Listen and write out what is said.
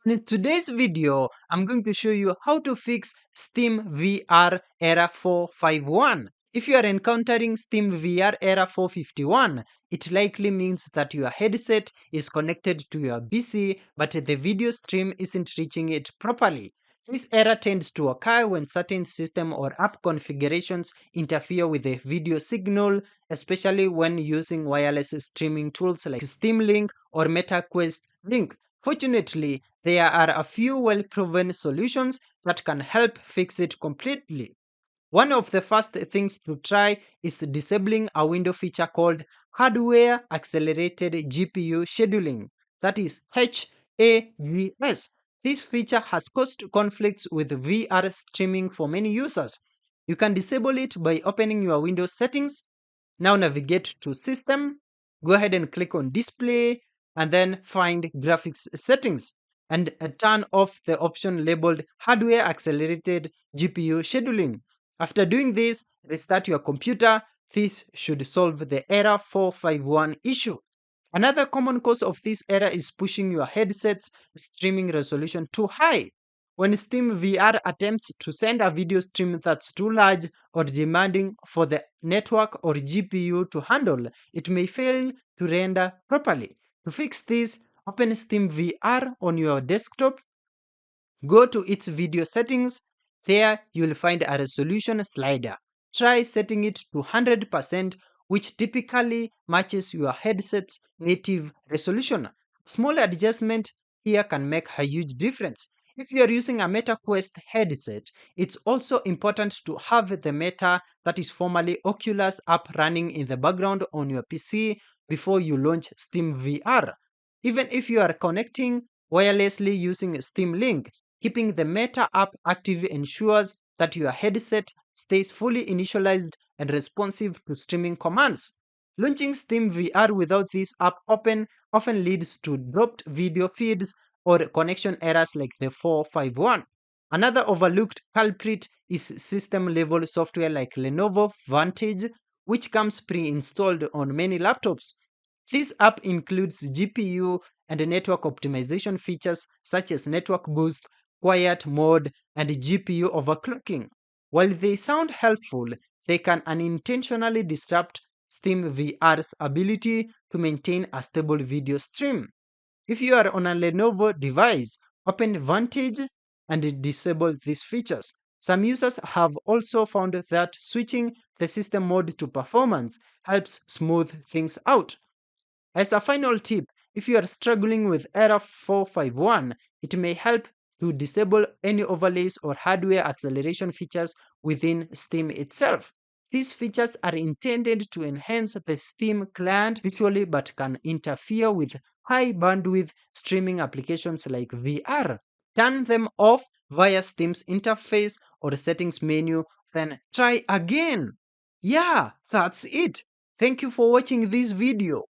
In today's video, I'm going to show you how to fix Steam VR error 451. If you are encountering Steam VR error 451, it likely means that your headset is connected to your PC, but the video stream isn't reaching it properly. This error tends to occur when certain system or app configurations interfere with the video signal, especially when using wireless streaming tools like Steam Link or MetaQuest Link. Fortunately, there are a few well-proven solutions that can help fix it completely. One of the first things to try is disabling a window feature called Hardware Accelerated GPU Scheduling, that is HAGS. This feature has caused conflicts with VR streaming for many users. You can disable it by opening your Windows settings. Now navigate to System, go ahead and click on Display, and then find Graphics Settings, and turn off the option labeled Hardware Accelerated GPU Scheduling. After doing this, restart your computer. This should solve the error 451 issue. Another common cause of this error is pushing your headset's streaming resolution too high. When Steam VR attempts to send a video stream that's too large or demanding for the network or GPU to handle, it may fail to render properly. To fix this, open Steam VR on your desktop. Go to its video settings. There you'll find a resolution slider. Try setting it to 100%, which typically matches your headset's native resolution. Small adjustment here can make a huge difference. If you are using a MetaQuest headset, it's also important to have the Meta, that is formerly Oculus app, running in the background on your PC before you launch Steam VR. Even if you are connecting wirelessly using Steam Link, keeping the Meta app active ensures that your headset stays fully initialized and responsive to streaming commands. Launching Steam VR without this app open often leads to dropped video feeds or connection errors like the 451. Another overlooked culprit is system level software like Lenovo Vantage, which comes pre-installed on many laptops. This app includes GPU and network optimization features such as network boost, quiet mode, and GPU overclocking. While they sound helpful, they can unintentionally disrupt Steam VR's ability to maintain a stable video stream. If you are on a Lenovo device, open Vantage and disable these features. Some users have also found that switching the system mode to performance helps smooth things out. As a final tip, if you are struggling with error 451, it may help to disable any overlays or hardware acceleration features within Steam itself. These features are intended to enhance the Steam client visually but can interfere with high bandwidth streaming applications like VR. Turn them off via Steam's interface or settings menu, then try again. Yeah, that's it. Thank you for watching this video.